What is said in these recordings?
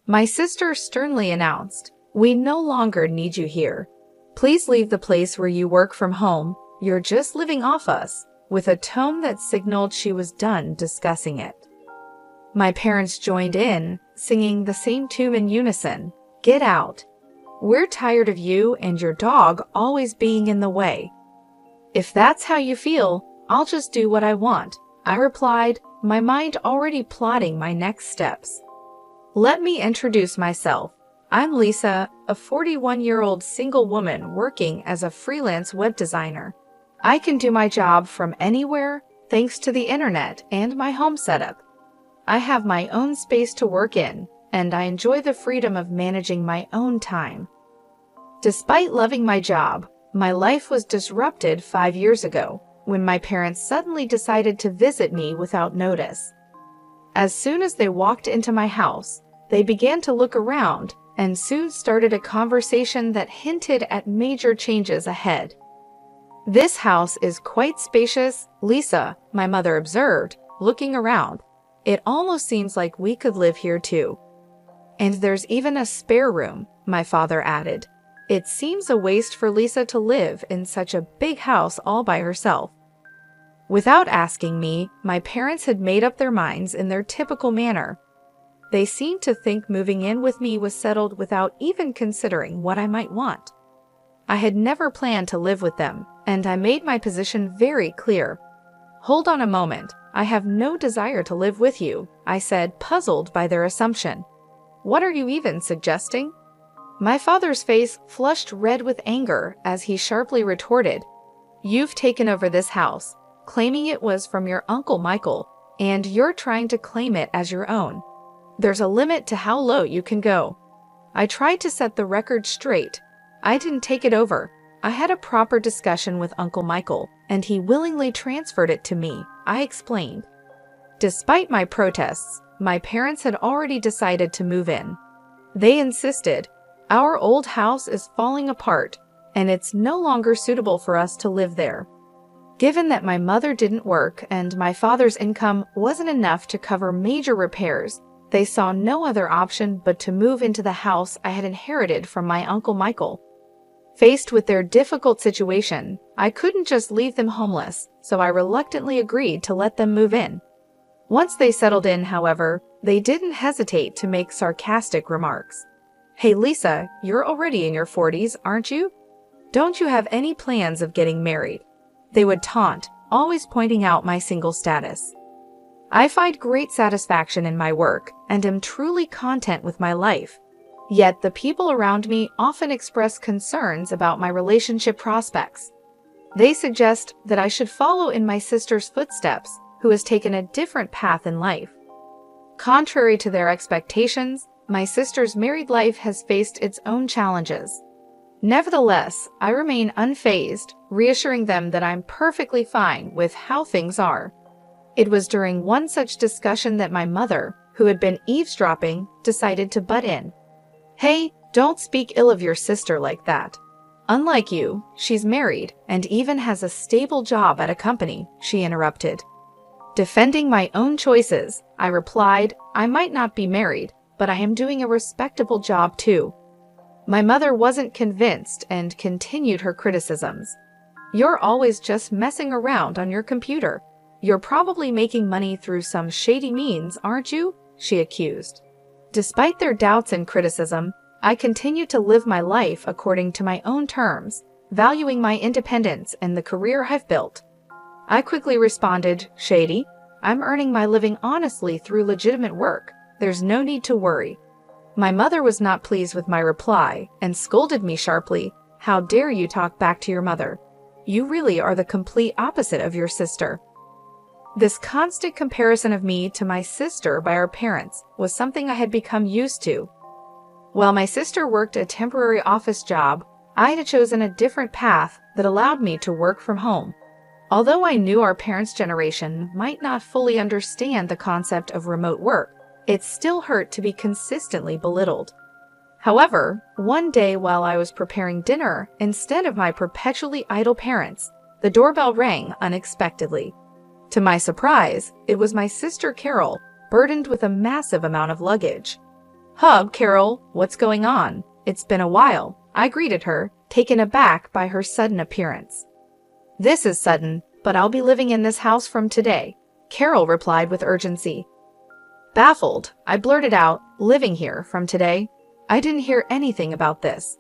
My sister sternly announced, "We no longer need you here. Please leave the place where you work from home. You're just living off us," with a tone that signaled she was done discussing it. My parents joined in, singing the same tune in unison, "Get out. We're tired of you and your dog always being in the way." "If that's how you feel, I'll just do what I want," I replied, my mind already plotting my next steps. Let me introduce myself. I'm Lisa, a 41-year-old single woman working as a freelance web designer. I can do my job from anywhere thanks to the internet and my home setup. I have my own space to work in, and I enjoy the freedom of managing my own time. Despite loving my job, my life was disrupted 5 years ago when my parents suddenly decided to visit me without notice. As soon as they walked into my house, they began to look around and soon started a conversation that hinted at major changes ahead. "This house is quite spacious, Lisa," my mother observed, looking around. "It almost seems like we could live here too." "And there's even a spare room," my father added. "It seems a waste for Lisa to live in such a big house all by herself." Without asking me, my parents had made up their minds in their typical manner. They seemed to think moving in with me was settled without even considering what I might want. I had never planned to live with them, and I made my position very clear. "Hold on a moment, I have no desire to live with you," I said, puzzled by their assumption. "What are you even suggesting?" My father's face flushed red with anger as he sharply retorted, "You've taken over this house, claiming it was from your Uncle Michael, and you're trying to claim it as your own. There's a limit to how low you can go." I tried to set the record straight. I didn't take it over. I had a proper discussion with Uncle Michael, and he willingly transferred it to me, I explained. Despite my protests, my parents had already decided to move in. They insisted, "Our old house is falling apart, and it's no longer suitable for us to live there." Given that my mother didn't work and my father's income wasn't enough to cover major repairs, they saw no other option but to move into the house I had inherited from my Uncle Michael. Faced with their difficult situation, I couldn't just leave them homeless, so I reluctantly agreed to let them move in. Once they settled in, however, they didn't hesitate to make sarcastic remarks. "Hey Lisa, you're already in your 40s, aren't you? Don't you have any plans of getting married?" They would taunt, always pointing out my single status. I find great satisfaction in my work and am truly content with my life. Yet the people around me often express concerns about my relationship prospects. They suggest that I should follow in my sister's footsteps, who has taken a different path in life. Contrary to their expectations, my sister's married life has faced its own challenges. Nevertheless, I remain unfazed, reassuring them that I'm perfectly fine with how things are. It was during one such discussion that my mother, who had been eavesdropping, decided to butt in. "Hey, don't speak ill of your sister like that. Unlike you, she's married and even has a stable job at a company," she interrupted. Defending my own choices, I replied, "I might not be married, but I am doing a respectable job too." My mother wasn't convinced and continued her criticisms. "You're always just messing around on your computer. You're probably making money through some shady means, aren't you?" she accused. Despite their doubts and criticism, I continued to live my life according to my own terms, valuing my independence and the career I've built. I quickly responded, "Shady? I'm earning my living honestly through legitimate work. There's no need to worry." My mother was not pleased with my reply and scolded me sharply, "How dare you talk back to your mother? You really are the complete opposite of your sister." This constant comparison of me to my sister by our parents was something I had become used to. While my sister worked a temporary office job, I had chosen a different path that allowed me to work from home. Although I knew our parents' generation might not fully understand the concept of remote work, it still hurt to be consistently belittled. However, one day while I was preparing dinner, instead of my perpetually idle parents, the doorbell rang unexpectedly. To my surprise, it was my sister Carol, burdened with a massive amount of luggage. "Hub, Carol, what's going on? It's been a while," I greeted her, taken aback by her sudden appearance. "This is sudden, but I'll be living in this house from today," Carol replied with urgency. Baffled, I blurted out, "Living here from today? I didn't hear anything about this."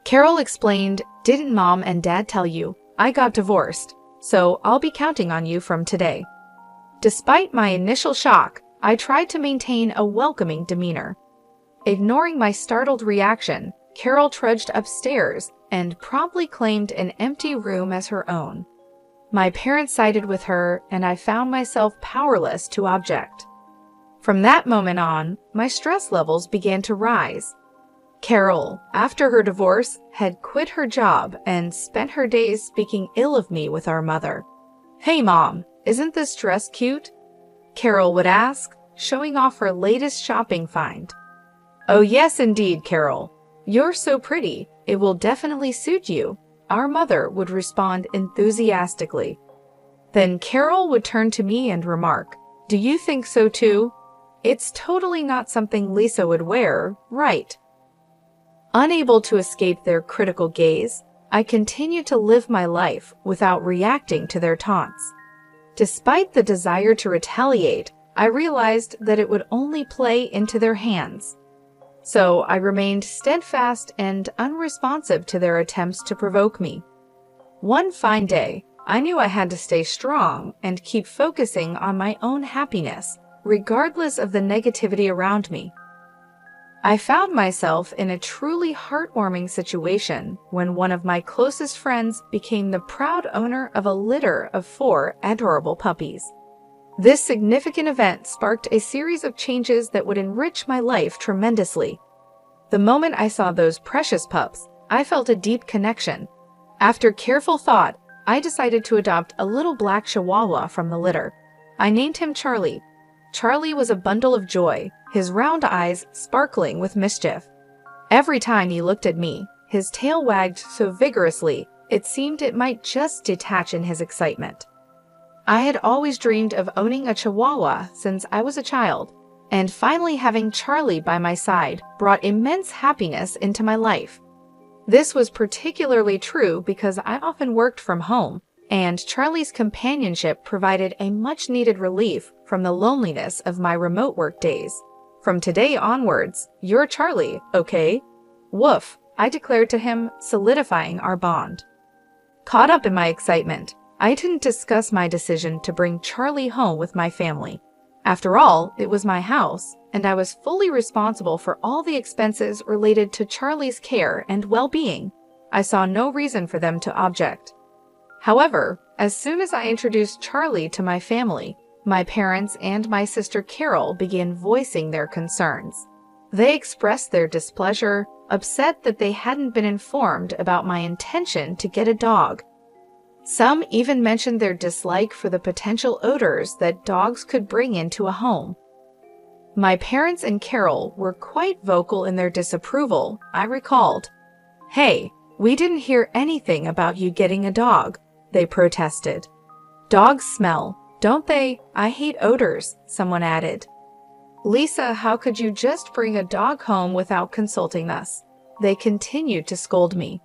Carol explained, "Didn't Mom and Dad tell you? I got divorced, so I'll be counting on you from today." Despite my initial shock, I tried to maintain a welcoming demeanor. Ignoring my startled reaction, Carol trudged upstairs and promptly claimed an empty room as her own. My parents sided with her, and I found myself powerless to object. From that moment on, my stress levels began to rise. Carol, after her divorce, had quit her job and spent her days speaking ill of me with our mother. "Hey Mom, isn't this dress cute?" Carol would ask, showing off her latest shopping find. "Oh yes indeed, Carol. You're so pretty, it will definitely suit you," our mother would respond enthusiastically. Then Carol would turn to me and remark, "Do you think so too? It's totally not something Lisa would wear, right?" Unable to escape their critical gaze, I continued to live my life without reacting to their taunts. Despite the desire to retaliate, I realized that it would only play into their hands. So I remained steadfast and unresponsive to their attempts to provoke me. One fine day, I knew I had to stay strong and keep focusing on my own happiness, regardless of the negativity around me. I found myself in a truly heartwarming situation when one of my closest friends became the proud owner of a litter of 4 adorable puppies. This significant event sparked a series of changes that would enrich my life tremendously. The moment I saw those precious pups, I felt a deep connection. After careful thought, I decided to adopt a little black Chihuahua from the litter. I named him Charlie. Charlie was a bundle of joy, his round eyes sparkling with mischief. Every time he looked at me, his tail wagged so vigorously, it seemed it might just detach in his excitement. I had always dreamed of owning a Chihuahua since I was a child, and finally having Charlie by my side brought immense happiness into my life. This was particularly true because I often worked from home, and Charlie's companionship provided a much-needed relief from the loneliness of my remote work days. "From today onwards, you're Charlie, okay?" "Woof," I declared to him, solidifying our bond. Caught up in my excitement, I didn't discuss my decision to bring Charlie home with my family. After all, it was my house, and I was fully responsible for all the expenses related to Charlie's care and well-being. I saw no reason for them to object. However, as soon as I introduced Charlie to my family, my parents and my sister Carol began voicing their concerns. They expressed their displeasure, upset that they hadn't been informed about my intention to get a dog. Some even mentioned their dislike for the potential odors that dogs could bring into a home. My parents and Carol were quite vocal in their disapproval, I recalled. "Hey, we didn't hear anything about you getting a dog," they protested. "Dogs smell, don't they? I hate odors," someone added. "Lisa, how could you just bring a dog home without consulting us?" They continued to scold me.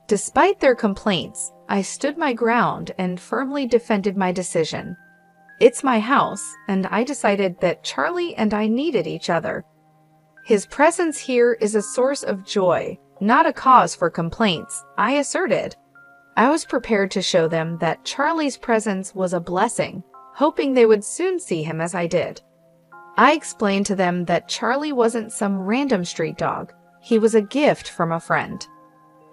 Despite their complaints, I stood my ground and firmly defended my decision. It's my house, and I decided that Charlie and I needed each other. His presence here is a source of joy, not a cause for complaints, I asserted. I was prepared to show them that Charlie's presence was a blessing, hoping they would soon see him as I did. I explained to them that Charlie wasn't some random street dog. He was a gift from a friend.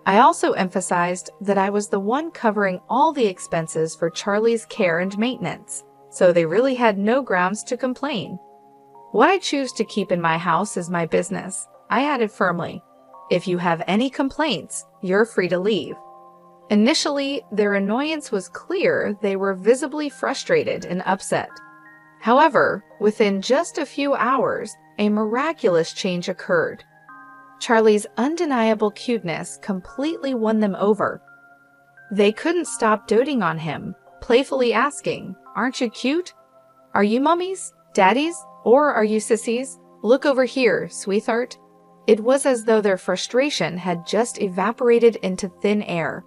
I also emphasized that I was the one covering all the expenses for Charlie's care and maintenance, so they really had no grounds to complain. "What I choose to keep in my house is my business," I added firmly. "If you have any complaints, you're free to leave." Initially, their annoyance was clear. They were visibly frustrated and upset. However, within just a few hours, a miraculous change occurred. Charlie's undeniable cuteness completely won them over. They couldn't stop doting on him, playfully asking, "Aren't you cute? Are you mummies, daddies, or are you sissies?" Look over here, sweetheart." It was as though their frustration had just evaporated into thin air.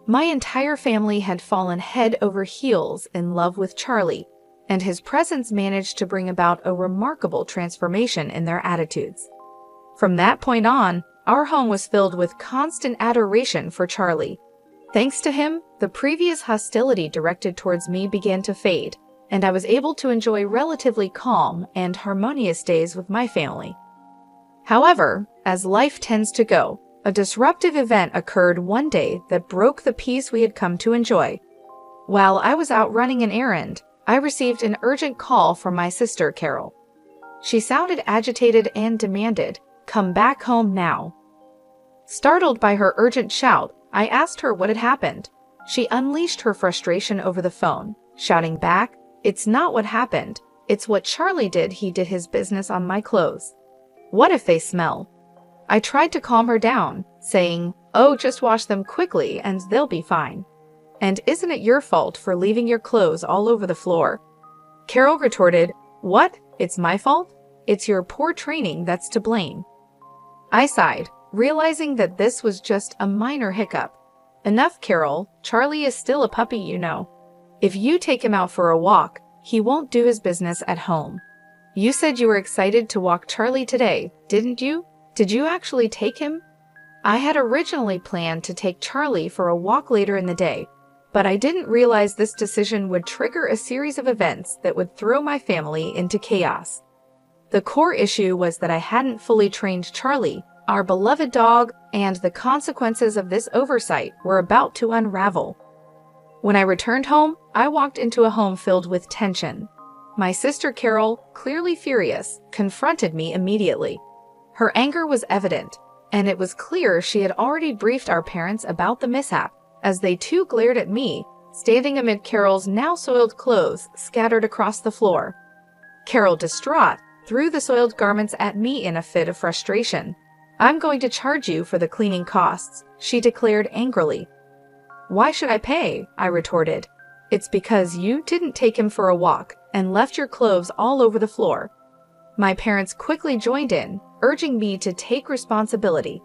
My entire family had fallen head over heels in love with Charlie, and his presence managed to bring about a remarkable transformation in their attitudes. From that point on, our home was filled with constant adoration for Charlie. Thanks to him, the previous hostility directed towards me began to fade, and I was able to enjoy relatively calm and harmonious days with my family. However, as life tends to go, a disruptive event occurred one day that broke the peace we had come to enjoy. While I was out running an errand, I received an urgent call from my sister, Carol. She sounded agitated and demanded, "Come back home now." Startled by her urgent shout, I asked her what had happened. She unleashed her frustration over the phone, shouting back, "It's not what happened. It's what Charlie did. He did his business on my clothes. What if they smell?" I tried to calm her down, saying, "Oh, just wash them quickly and they'll be fine. And isn't it your fault for leaving your clothes all over the floor?" Carol retorted, "What? It's my fault? It's your poor training that's to blame." I sighed, realizing that this was just a minor hiccup. "Enough, Carol. Charlie is still a puppy, you know. If you take him out for a walk, he won't do his business at home. You said you were excited to walk Charlie today, didn't you? Did you actually take him?" I had originally planned to take Charlie for a walk later in the day, but I didn't realize this decision would trigger a series of events that would throw my family into chaos. The core issue was that I hadn't fully trained Charlie, our beloved dog, and the consequences of this oversight were about to unravel. When I returned home, I walked into a home filled with tension. My sister Carol, clearly furious, confronted me immediately. Her anger was evident, and it was clear she had already briefed our parents about the mishap, as they too glared at me, standing amid Carol's now soiled clothes scattered across the floor. Carol, distraught, threw the soiled garments at me in a fit of frustration. "I'm going to charge you for the cleaning costs," she declared angrily. "Why should I pay?" I retorted. "It's because you didn't take him for a walk and left your clothes all over the floor." My parents quickly joined in, urging me to take responsibility.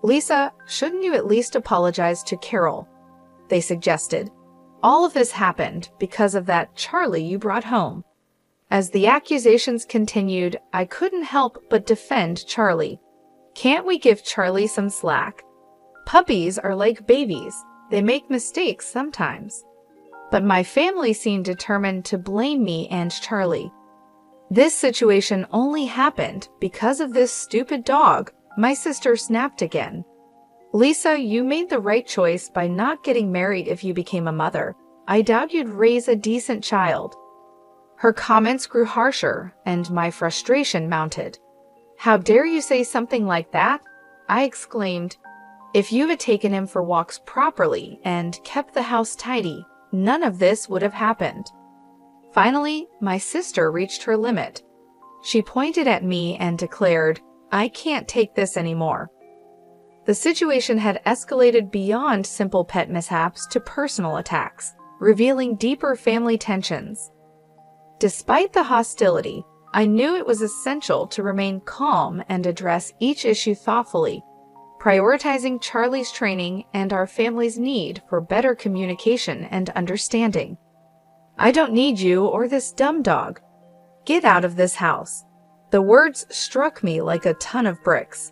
"Lisa, shouldn't you at least apologize to Carol?" they suggested. "All of this happened because of that Charlie you brought home." As the accusations continued, I couldn't help but defend Charlie. "Can't we give Charlie some slack? Puppies are like babies. They make mistakes sometimes." But my family seemed determined to blame me and Charlie. "This situation only happened because of this stupid dog," my sister snapped again. "Lisa, you made the right choice by not getting married if you became a mother. I doubt you'd raise a decent child." Her comments grew harsher, and my frustration mounted. "How dare you say something like that?" I exclaimed. "If you had taken him for walks properly and kept the house tidy, none of this would have happened." Finally, my sister reached her limit. She pointed at me and declared, "I can't take this anymore." The situation had escalated beyond simple pet mishaps to personal attacks, revealing deeper family tensions. Despite the hostility, I knew it was essential to remain calm and address each issue thoughtfully, prioritizing Charlie's training and our family's need for better communication and understanding. "I don't need you or this dumb dog. Get out of this house." The words struck me like a ton of bricks.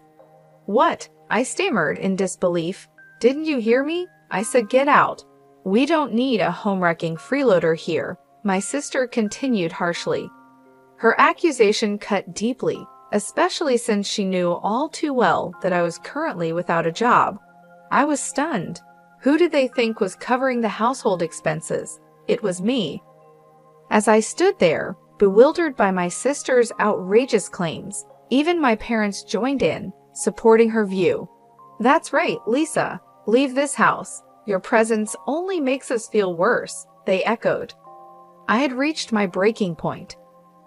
"What?" I stammered in disbelief. "Didn't you hear me? I said get out. We don't need a home-wrecking freeloader here," my sister continued harshly. Her accusation cut deeply, especially since she knew all too well that I was currently without a job. I was stunned. Who did they think was covering the household expenses? It was me. As I stood there, bewildered by my sister's outrageous claims, even my parents joined in, supporting her view. "That's right, Lisa. Leave this house. Your presence only makes us feel worse," they echoed. I had reached my breaking point.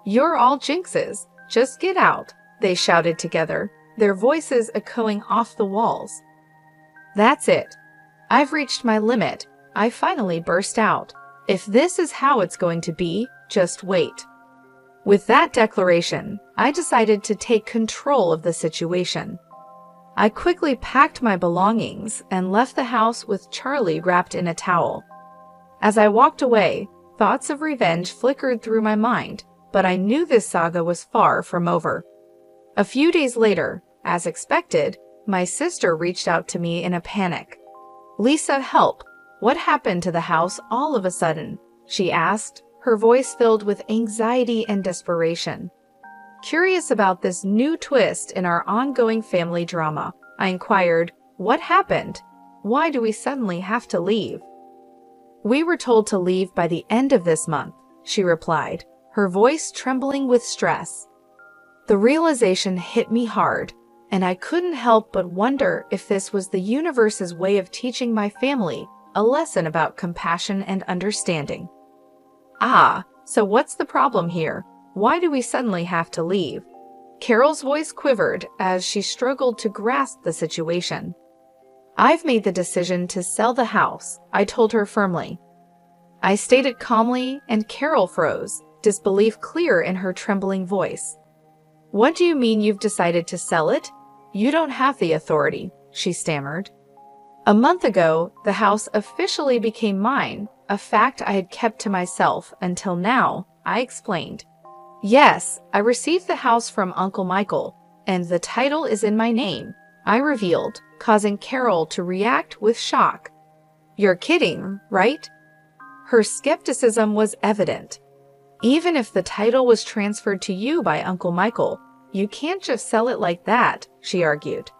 "You're all jinxes. Just get out," they shouted together, their voices echoing off the walls. "That's it. I've reached my limit," I finally burst out. "If this is how it's going to be, just wait." With that declaration, I decided to take control of the situation. I quickly packed my belongings and left the house with Charlie wrapped in a towel. As I walked away, thoughts of revenge flickered through my mind, but I knew this saga was far from over. A few days later, as expected, my sister reached out to me in a panic. "Lisa, help! What happened to the house all of a sudden?" she asked, her voice filled with anxiety and desperation. Curious about this new twist in our ongoing family drama, I inquired, "What happened? Why do we suddenly have to leave?" "We were told to leave by the end of this month," she replied, her voice trembling with stress. The realization hit me hard, and I couldn't help but wonder if this was the universe's way of teaching my family a lesson about compassion and understanding. "Ah, so what's the problem here? Why do we suddenly have to leave?" Carol's voice quivered as she struggled to grasp the situation. "I've made the decision to sell the house," I told her firmly. I stated calmly, and Carol froze, disbelief clear in her trembling voice. "What do you mean you've decided to sell it? You don't have the authority," she stammered. "A month ago, the house officially became mine, a fact I had kept to myself until now," I explained. "Yes, I received the house from Uncle Michael, and the title is in my name," I revealed, causing Carol to react with shock. "You're kidding, right?" Her skepticism was evident. "Even if the title was transferred to you by Uncle Michael, you can't just sell it like that," she argued.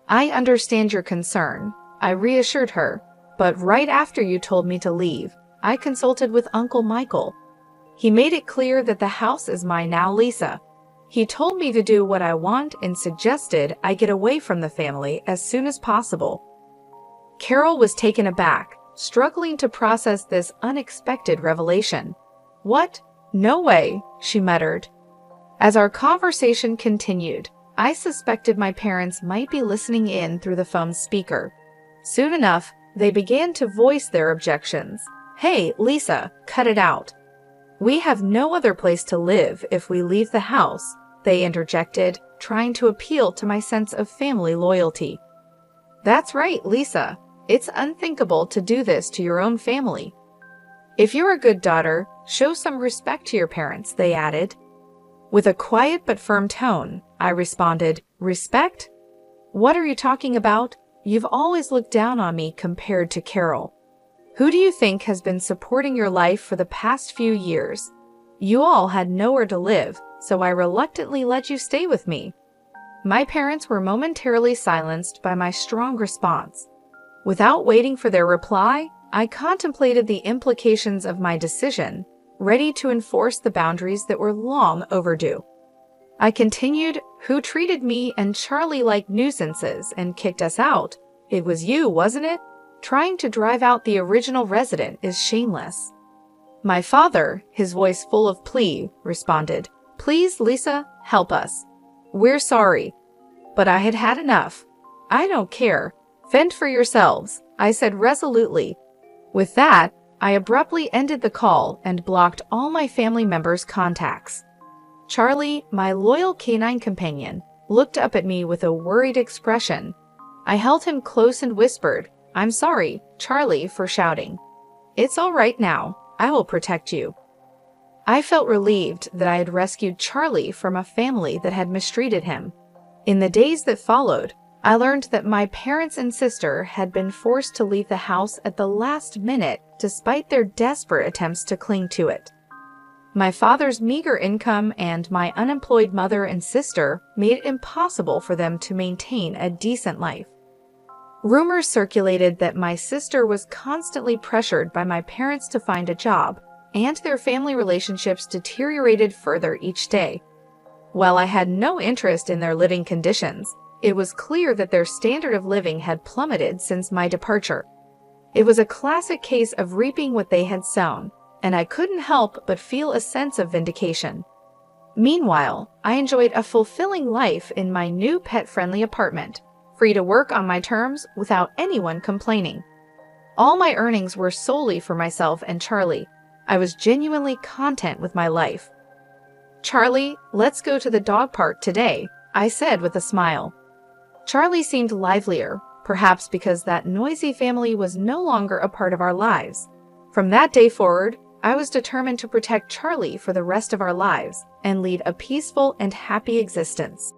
"I understand your concern," I reassured her, "but right after you told me to leave, I consulted with Uncle Michael. He made it clear that the house is mine now, Lisa. He told me to do what I want and suggested I get away from the family as soon as possible." Carol was taken aback, struggling to process this unexpected revelation. "What? No way," she muttered. As our conversation continued, I suspected my parents might be listening in through the phone's speaker. Soon enough, they began to voice their objections. "Hey, Lisa, cut it out. We have no other place to live if we leave the house," they interjected, trying to appeal to my sense of family loyalty. "That's right, Lisa. It's unthinkable to do this to your own family. If you're a good daughter, show some respect to your parents," they added. With a quiet but firm tone, I responded, "Respect? What are you talking about? You've always looked down on me compared to Carol. Who do you think has been supporting your life for the past few years? You all had nowhere to live, so I reluctantly let you stay with me." My parents were momentarily silenced by my strong response. Without waiting for their reply, I contemplated the implications of my decision, ready to enforce the boundaries that were long overdue. I continued, "Who treated me and Charlie like nuisances and kicked us out? It was you, wasn't it? Trying to drive out the original resident is shameless." My father, his voice full of plea, responded, "Please, Lisa, help us. We're sorry." But I had had enough. "I don't care. Fend for yourselves," I said resolutely. With that, I abruptly ended the call and blocked all my family members' contacts. Charlie, my loyal canine companion, looked up at me with a worried expression. I held him close and whispered, "I'm sorry, Charlie, for shouting. It's all right now. I will protect you." I felt relieved that I had rescued Charlie from a family that had mistreated him. In the days that followed, I learned that my parents and sister had been forced to leave the house at the last minute despite their desperate attempts to cling to it. My father's meager income and my unemployed mother and sister made it impossible for them to maintain a decent life. Rumors circulated that my sister was constantly pressured by my parents to find a job, and their family relationships deteriorated further each day. While I had no interest in their living conditions, it was clear that their standard of living had plummeted since my departure. It was a classic case of reaping what they had sown, and I couldn't help but feel a sense of vindication. Meanwhile, I enjoyed a fulfilling life in my new pet-friendly apartment, free to work on my terms without anyone complaining. All my earnings were solely for myself and Charlie. I was genuinely content with my life. "Charlie, let's go to the dog park today," I said with a smile. Charlie seemed livelier, perhaps because that noisy family was no longer a part of our lives. From that day forward, I was determined to protect Charlie for the rest of our lives and lead a peaceful and happy existence.